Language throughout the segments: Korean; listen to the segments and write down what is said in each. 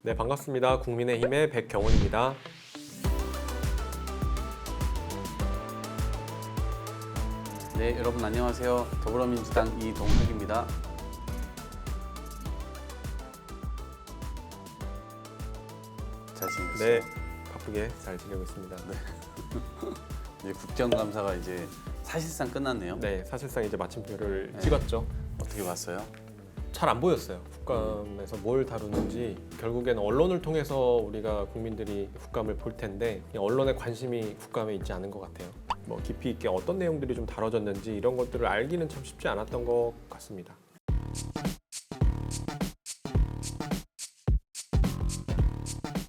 네, 반갑습니다. 국민의힘의 백경훈입니다. 네, 여러분 안녕하세요. 더불어민주당 이동혁입니다. 잘 지내셨어요? 네, 바쁘게 잘 지내고 있습니다. 이제 국정감사가 이제 사실상 끝났네요. 네, 사실상 이제 마침표를 네. 찍었죠. 어떻게 봤어요? 잘 안 보였어요. 국감에서 뭘 다루는지 결국에는 언론을 통해서 우리가 국민들이 국감을 볼 텐데 언론의 관심이 국감에 있지 않은 것 같아요. 뭐 깊이 있게 어떤 내용들이 좀 다뤄졌는지 이런 것들을 알기는 참 쉽지 않았던 것 같습니다.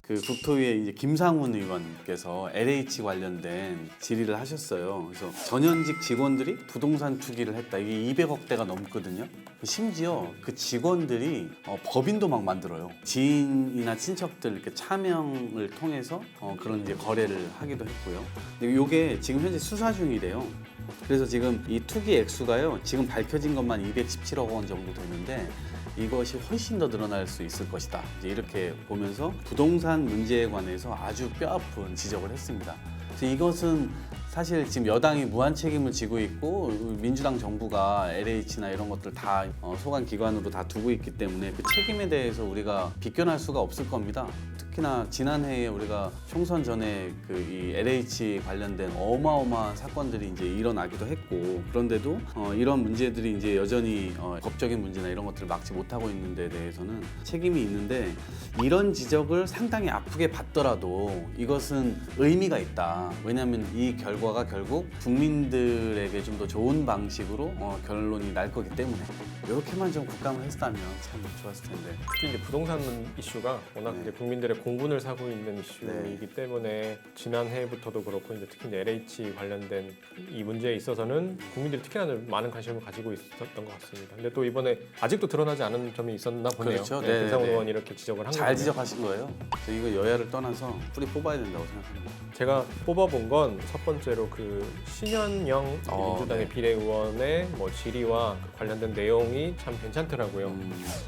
그 국토위에 이제 김상훈 의원께서 LH 관련된 질의를 하셨어요. 그래서 전현직 직원들이 부동산 투기를 했다. 이게 200억대가 넘거든요. 심지어 그 직원들이 법인도 막 만들어요. 지인이나 친척들 이렇게 차명을 통해서 그런 이제 거래를 하기도 했고요. 근데 이게 지금 현재 수사 중이래요. 그래서 지금 이 투기 액수가요. 지금 밝혀진 것만 217억 원 정도 되는데 이것이 훨씬 더 늘어날 수 있을 것이다. 이제 이렇게 보면서 부동산 문제에 관해서 아주 뼈아픈 지적을 했습니다. 그래서 이것은 사실 지금 여당이 무한 책임을 지고 있고 민주당 정부가 LH나 이런 것들 다 소관 기관으로 다 두고 있기 때문에 그 책임에 대해서 우리가 비껴날 수가 없을 겁니다. 특히나 지난해에 우리가 총선 전에 그 이 LH 관련된 어마어마한 사건들이 이제 일어나기도 했고 그런데도 이런 문제들이 이제 여전히 법적인 문제나 이런 것들을 막지 못하고 있는 데 대해서는 책임이 있는데 이런 지적을 상당히 아프게 받더라도 이것은 의미가 있다. 왜냐하면 이 결과가 결국 국민들에게 좀 더 좋은 방식으로 결론이 날 거기 때문에 이렇게만 좀 국감을 했다면 참 좋았을 텐데. 특히 이제 부동산 이슈가 워낙 네. 이제 국민들의 공분을 사고 있는 이슈이기 네. 때문에 지난해부터도 그렇고 이제 특히 이제 LH 관련된 이 문제에 있어서는 국민들이 특히나 많은 관심을 가지고 있었던 것 같습니다. 근데 또 이번에 아직도 드러나지 않은 점이 있었나 보네요. 그렇죠. 네, 네, 김상훈 네. 의원이 이렇게 지적을 한 잘 거예요. 지적하신 거예요. 그래서 이거 여야를 떠나서 뿌리 뽑아야 된다고 생각합니다. 제가 뽑아본 건 첫 번째로 그 신현영 민주당의 네. 비례의원의 뭐 질의와 그 관련된 내용이 참 괜찮더라고요.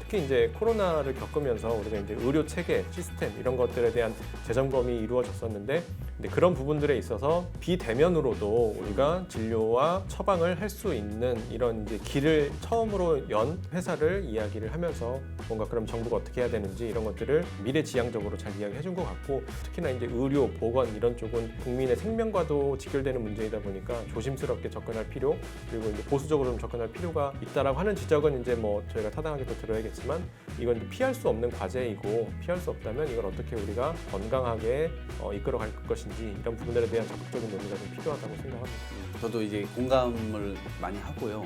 특히 이제 코로나를 겪으면서 우리가 이제 의료 체계, 시스템 이런 것들에 대한 재점검이 이루어졌었는데 근데 그런 부분들에 있어서 비대면으로도 우리가 진료와 처방을 할 수 있는 이런 이제 길을 처음으로 연 회사를 이야기를 하면서 뭔가 그럼 정부가 어떻게 해야 되는지 이런 것들을 미래지향적으로 잘 이야기해 준 것 같고 특히나 이제 의료, 보건 이런 쪽은 국민의 생명과도 직결되는 문제이다 보니까 조심스럽게 접근할 필요 그리고 이제 보수적으로 좀 접근할 필요가 있다라고 하는 지적은 이제 뭐 저희가 타당하게 또 들어야겠지만 이건 이제 피할 수 없는 과제이고 피할 수 없다면 이걸 어떻게 우리가 건강하게 이끌어갈 것인지 이런 부분들에 대한 적극적인 논의가 좀 필요하다고 생각합니다. 저도 이제 공감을 많이 하고요.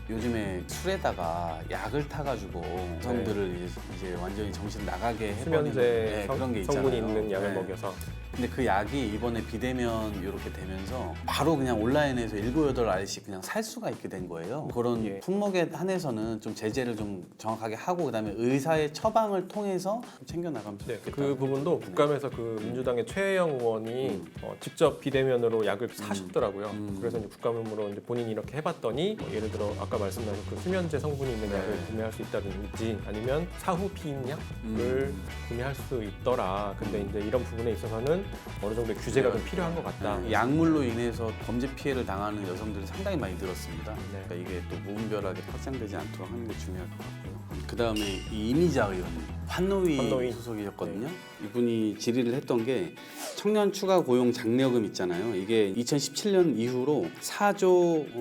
요즘에 술에다가 약을 타가지고 여성들을 이제 완전히 정신 나가게 해버리는 수면제 그런 게 있잖아요. 성분이 있는 약을 네. 먹여서 근데 그 약이 이번에 비대면 이렇게 되면서 바로 그냥 온라인에서 7, 8알씩 그냥 살 수가 있게 된 거예요. 그런 예. 품목에 한해서는 좀 제재를 좀 정확하게 하고 그다음에 의사의 처방을 통해서 좀 챙겨나가면 네, 좋겠다. 그 부분도 국감에서 그 민주당의 최혜영 의원이 직접 비대면으로 약을 사셨더라고요. 그래서 이제 국감으로 이제 본인이 이렇게 해봤더니 뭐 예를 들어 아까 말씀하신 그 수면제 성분이 있는 네. 약을 구매할 수 있다든지 아니면 사후 피임약을 구매할 수 있더라. 근데 이제 이런 부분에 있어서는 어느 정도의 규제가 좀 필요한 것 같다. 네, 약물로 인해서 범죄 피해를 당하는 여성들이 상당히 많이 늘었습니다. 네. 그러니까 이게 또 무분별하게 확산되지 않도록 하는 게 중요할 것 같고요. 그 다음에 이 이미자 의원님, 환노위 소속이셨거든요. 이분이 질의를 했던 게 청년 추가 고용 장려금 있잖아요. 이게 2017년 이후로 4조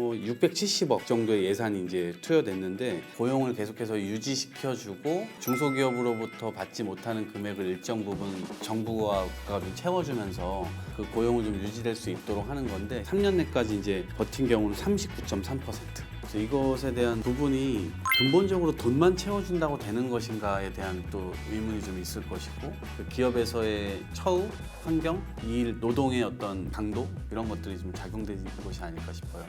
670억 정도의 예산이 이제 투여됐는데 고용을 계속해서 유지시켜주고 중소기업으로부터 받지 못하는 금액을 일정 부분 정부가 좀 채워주면서 그 고용을 좀 유지될 수 있도록 하는 건데 3년 내까지 이제 버틴 경우는 39.3%. 그래서 이것에 대한 부분이 근본적으로 돈만 채워준다고 되는 것인가에 대한 또 의문이 좀 있을 것이고 그 기업에서의 처우, 환경, 일, 노동의 어떤 강도 이런 것들이 좀 작용되는 것이 아닐까 싶어요.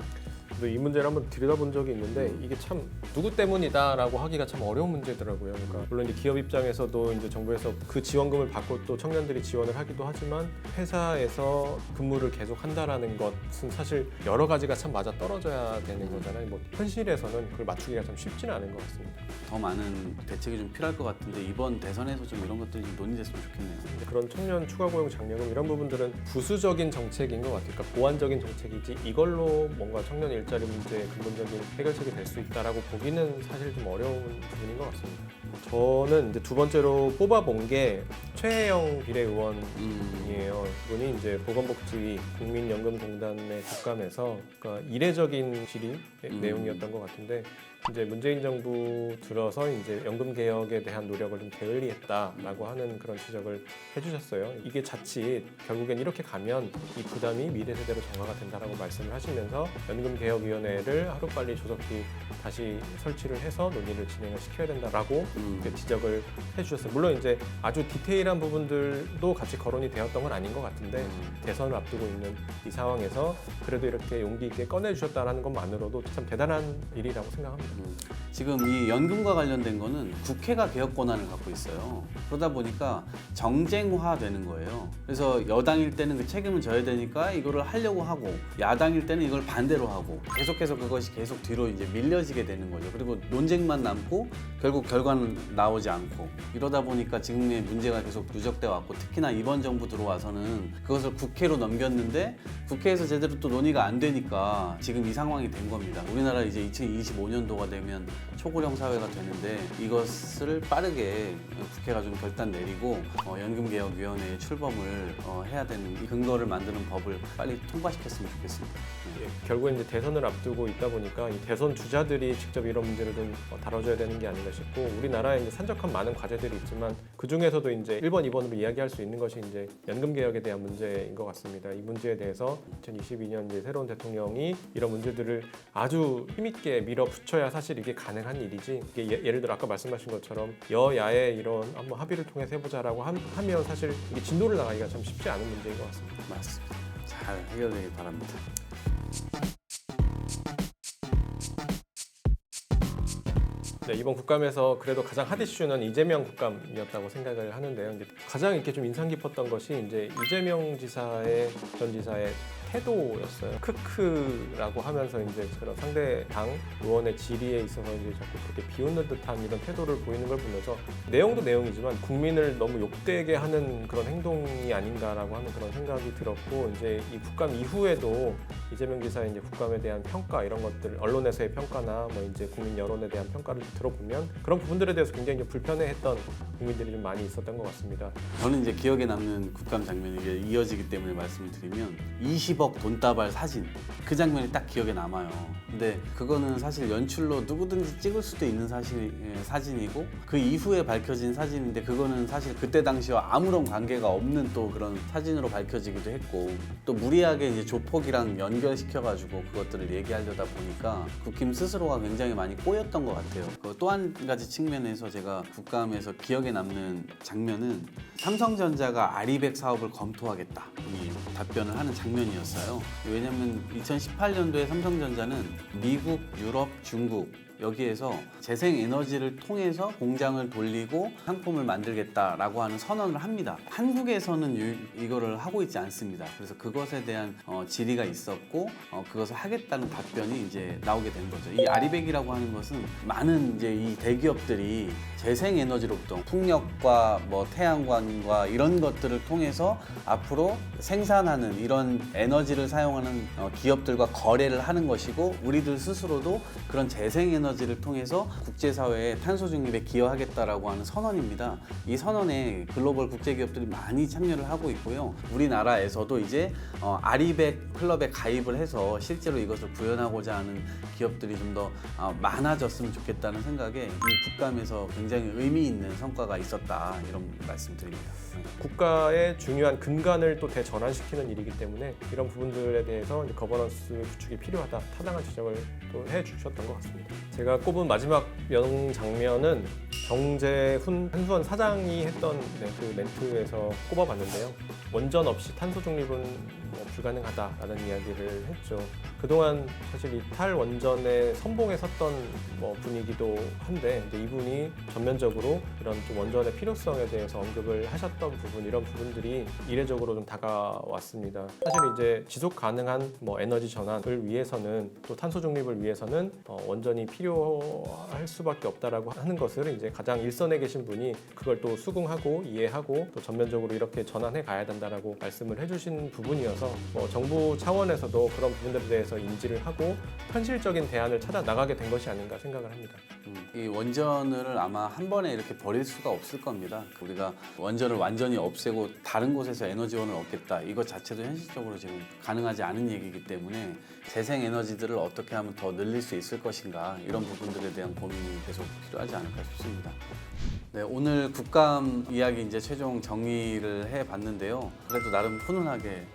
저도 이 문제를 한번 들여다본 적이 있는데 이게 참 누구 때문이다라고 하기가 참 어려운 문제더라고요. 그러니까 물론 이제 기업 입장에서도 이제 정부에서 그 지원금을 받고 또 청년들이 지원을 하기도 하지만 회사에서 근무를 계속 한다라는 것은 사실 여러 가지가 참 맞아 떨어져야 되는 거잖아요. 뭐 현실에서는 그걸 맞추기가 참 쉽지는 않은 것 같습니다. 더 많은 대책이 좀 필요할 것 같은데 이번 대선에서 좀 이런 것들이 좀 논의됐으면 좋겠네요. 근데 그런 청년 추가 고용 장려금 이런 부분들은 부수적인 정책인 것 같아요. 그러니까 보완적인 정책이지 이걸로 뭔가 청년 일자리 문제의 근본적인 해결책이 될 수 있다라고 보기는 사실 좀 어려운 부분인 것 같습니다. 저는 이제 두 번째로 뽑아본 게 최혜영 비례의원이에요. 그분이 이제 보건복지위 국민연금공단의 국감에서 그러니까 이례적인 질의 내용이었던 것 같은데 이제 문재인 정부 들어서 이제 연금 개혁에 대한 노력을 좀 게을리했다라고 하는 그런 지적을 해주셨어요. 이게 자칫 결국엔 이렇게 가면 이 부담이 미래 세대로 정화가 된다라고 말씀을 하시면서 연금 개혁위원회를 하루빨리 조속히 다시 설치를 해서 논의를 진행을 시켜야 된다라고 이렇게 지적을 해주셨어요. 물론 이제 아주 디테일한 부분들도 같이 거론이 되었던 건 아닌 것 같은데 대선을 앞두고 있는 이 상황에서 그래도 이렇게 용기 있게 꺼내주셨다는 것만으로도 참 대단한 일이라고 생각합니다. 지금 이 연금과 관련된 거는 국회가 개혁 권한을 갖고 있어요. 그러다 보니까 정쟁화되는 거예요. 그래서 여당일 때는 그 책임을 져야 되니까 이거를 하려고 하고 야당일 때는 이걸 반대로 하고 계속해서 그것이 계속 뒤로 이제 밀려지게 되는 거죠. 그리고 논쟁만 남고 결국 결과는 나오지 않고 이러다 보니까 지금의 문제가 계속 누적돼 왔고 특히나 이번 정부 들어와서는 그것을 국회로 넘겼는데 국회에서 제대로 또 논의가 안 되니까 지금 이 상황이 된 겁니다. 우리나라 이제 2025년도가 되면 초고령 사회가 되는데 이것을 빠르게 국회가 좀 결단 내리고 연금개혁위원회의 출범을 해야 되는 이 근거를 만드는 법을 빨리 통과시켰으면 좋겠습니다. 예, 결국에 이제 대선을 앞두고 있다 보니까 이 대선 주자들이 직접 이런 문제를 좀 다뤄줘야 되는 게 아닌가 싶고 우리나라에 이제 산적한 많은 과제들이 있지만 그 중에서도 이제 1번, 2번으로 이야기할 수 있는 것이 이제 연금 개혁에 대한 문제인 것 같습니다. 이 문제에 대해서 2022년 이제 새로운 대통령이 이런 문제들을 아주 힘있게 밀어붙여야 사실 이게 가능한 일이지. 이게 예를 들어 아까 말씀하신 것처럼 여야의 이런 한번 합의를 통해서 해보자라고 하면 사실 이게 진도를 나가기가 참 쉽지 않은 문제인 것 같습니다. 맞습니다. 잘 해결되길 바랍니다. 네, 이번 국감에서 그래도 가장 핫 이슈는 이재명 국감이었다고 생각을 하는데요. 이제 가장 이렇게 좀 인상 깊었던 것이 이제 이재명 전 지사의 태도였어요. 크크라고 하면서 이제 그런 상대 당 의원의 질의에 있어서 이제 자꾸 그렇게 비웃는 듯한 이런 태도를 보이는 걸 보면서 내용도 내용이지만 국민을 너무 욕되게 하는 그런 행동이 아닌가라고 하는 그런 생각이 들었고 이제 이 국감 이후에도 이재명 지사의 이제 국감에 대한 평가 이런 것들 언론에서의 평가나 뭐 이제 국민 여론에 대한 평가를 들어보면 그런 부분들에 대해서 굉장히 좀 불편해했던 국민들이 좀 많이 있었던 것 같습니다. 저는 이제 기억에 남는 국감 장면이 이게 이어지기 때문에 말씀을 드리면 20억 돈다발 사진 그 장면이 딱 기억에 남아요. 근데 그거는 사실 연출로 누구든지 찍을 수도 있는 사진이고 그 이후에 밝혀진 사진인데 그거는 사실 그때 당시와 아무런 관계가 없는 또 그런 사진으로 밝혀지기도 했고 또 무리하게 이제 조폭이랑 연결시켜가지고 그것들을 얘기하려다 보니까 국힘 스스로가 굉장히 많이 꼬였던 것 같아요. 또 한 가지 측면에서 제가 국감에서 기억에 남는 장면은 삼성전자가 아리백 사업을 검토하겠다 이 답변을 하는 장면이었어요. 왜냐하면 2018년도에 삼성전자는 미국, 유럽, 중국 여기에서 재생에너지를 통해서 공장을 돌리고 상품을 만들겠다라고 하는 선언을 합니다. 한국에서는 이거를 하고 있지 않습니다. 그래서 그것에 대한 질의가 있었고 그것을 하겠다는 답변이 이제 나오게 된 거죠. 이 아리백이라고 하는 것은 많은 이제 이 대기업들이 재생에너지로부터 풍력과 뭐 태양광과 이런 것들을 통해서 앞으로 생산하는 이런 에너지를 사용하는 기업들과 거래를 하는 것이고 우리들 스스로도 그런 재생에너지를 통해서 국제사회의 탄소 중립에 기여하겠다라고 하는 선언입니다. 이 선언에 글로벌 국제기업들이 많이 참여를 하고 있고요. 우리나라에서도 이제 아리백 클럽에 가입을 해서 실제로 이것을 구현하고자 하는 기업들이 좀 더 많아졌으면 좋겠다는 생각에 이 국감에서 굉장히 의미 있는 성과가 있었다 이런 말씀드립니다. 국가의 중요한 근간을 또 대전환시키는 일이기 때문에 이런 부분들에 대해서 이제 거버넌스 구축이 필요하다 타당한 지적을 또 해주셨던 것 같습니다. 제가 꼽은 마지막 명장면은 정재훈 한수원 사장이 했던 그 멘트에서 꼽아봤는데요. 원전 없이 탄소 중립은 불가능하다라는 이야기를 했죠. 그 그동안 사실 이 탈원전에 선봉에 섰던 분이기도 한데 이제 이분이 전면적으로 이런 좀 원전의 필요성에 대해서 언급을 하셨던 부분 이런 부분들이 이례적으로 좀 다가왔습니다. 사실 이제 지속 가능한 에너지 전환을 위해서는 또 탄소 중립을 위해서는 원전이 필요할 수밖에 없다라고 하는 것을 이제 가장 일선에 계신 분이 그걸 또 수긍하고 이해하고 또 전면적으로 이렇게 전환해 가야 된다라고 말씀을 해주신 부분이어서 정부 차원에서도 그런 부분들에 대해서 인지를 하고 현실적인 대안을 찾아 나가게 된 것이 아닌가 생각을 합니다. 이 원전을 아마 한 번에 이렇게 버릴 수가 없을 겁니다. 우리가 원전을 완전히 없애고 다른 곳에서 에너지원을 얻겠다 이것 자체도 현실적으로 지금 가능하지 않은 얘기이기 때문에 재생 에너지들을 어떻게 하면 더 늘릴 수 있을 것인가 이런 부분들에 대한 고민이 계속 필요하지 않을까 싶습니다. 네, 오늘 국감 이야기 이제 최종 정리를 해봤는데요. 그래도 나름 훈훈하게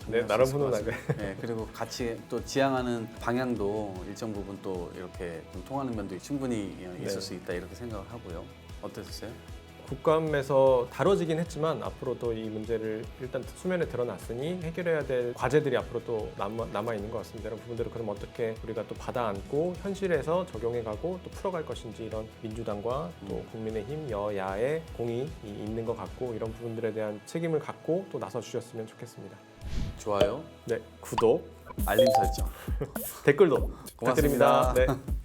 네, 나름 훈훈하게. 네, 그리고 같이 또 지향하는 방향도 일정 부분 또 이렇게 좀 통하는 면도 충분히 있을 수 있다 이렇게 생각을 하고요. 어떠셨어요? 국감에서 다뤄지긴 했지만 앞으로도 이 문제를 일단 수면에 드러났으니 해결해야 될 과제들이 앞으로 또 남아 있는 것 같습니다. 이런 부분들을 그럼 어떻게 우리가 또 받아 안고 현실에서 적용해가고 또 풀어갈 것인지 이런 민주당과 또 국민의힘 여야의 공이 있는 것 같고 이런 부분들에 대한 책임을 갖고 또 나서 주셨으면 좋겠습니다. 좋아요, 네, 구독, 알림 설정. 댓글도 고맙습니다. 부탁드립니다. 네.